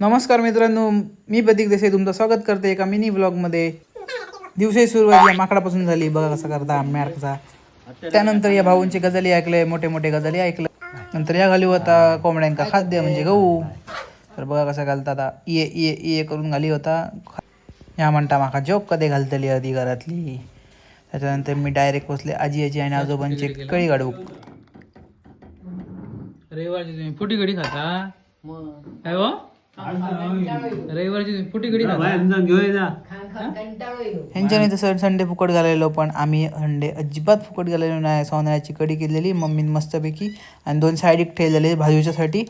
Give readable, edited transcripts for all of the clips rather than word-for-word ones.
नमस्कार मित्रांनो, मी प्रतीक देसाई तुमचं स्वागत करते एका मिनी व्लॉगमध्ये. दिवसाची सुरुवात या माकडापासून झाली. बघा कसा करता मॅडचा. त्यानंतर या भाऊंची गजाली ऐकलंय, मोठे मोठे गजाली ऐकलं. नंतर या घाली होता कोंबड्यांका खाद्य म्हणजे गहू. तर बघा कसा घालता आता इये इये इये करून घाली होता. ह्या म्हणता माका जॉब कधी घालतली आधी घरातली. त्याच्यानंतर मी डायरेक्ट पोचले आजी आणि आजोबांचे कळी काढू. रविवारची तुम्ही फुटी कडी खाता काय हो? रविवारची तुम्ही फुटी कडी ह्यांच्याने तर संडे फुकट घालायलो, पण आम्ही संडे अजिबात फुकट घालायलो नाही. सोन्याची कडी केलेली मम्मीने मस्तपैकी आणि 2 साईड ठेवलेले भाजूच्यासाठी.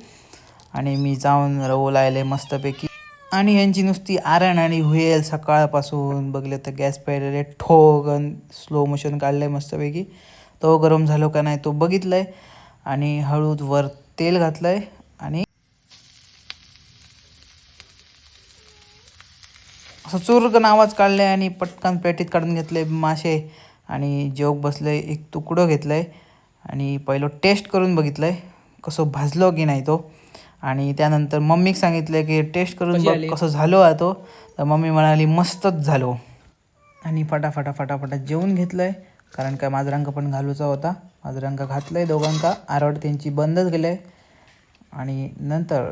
आणि मी जाऊन रवो लायले मस्तपैकी. आणि ह्यांची नुसती आरण आणि हुएल सकाळपासून. बघले तर गॅस पेटले ठोक स्लो मोशन काढलंय मस्तपैकी. तो गरम झालो का नाही तो बघितलंय आणि हळूच वर तेल घातलंय आणि असं चुरकन आवाज काढलाय आणि पटकन पेटीत काढून घेतले मासे आणि जेवक बसले. एक तुकडं घेतलंय आणि पहिलं टेस्ट करून बघितलंय कसं भाजलो की नाही तो. आणि त्यानंतर मम्मीक सांगितलं की टेस्ट करून बघ कसं झालो आहे तो. तर मम्मी म्हणाली मस्तच झालो. आणि फटाफटा जेवून घेतलंय, कारण काय माजरांका पण घालूचा होता. माजरांका घातलंय दोघांका. आरड त्यांची बंदच गेलंय. आणि नंतर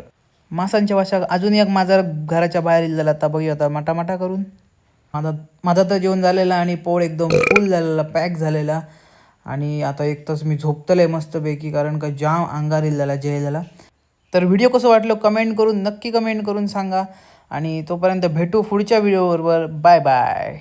मासांच्या वाशा अजून एक माझा घराच्या बाहेर झाला. आता बघूया आता माटा करून. माझा तर जेवण झालेला आणि पोळ एकदम फुल झालेला, पॅक झालेला. आणि आता एक तास मी झोपतले मस्तपैकी, कारण का जाम अंगार झाला जेलाला. तर व्हिडिओ कसं वाटलं नक्की कमेंट करून सांगा. आणि तोपर्यंत भेटू पुढच्या व्हिडिओबरोबर. Bye bye.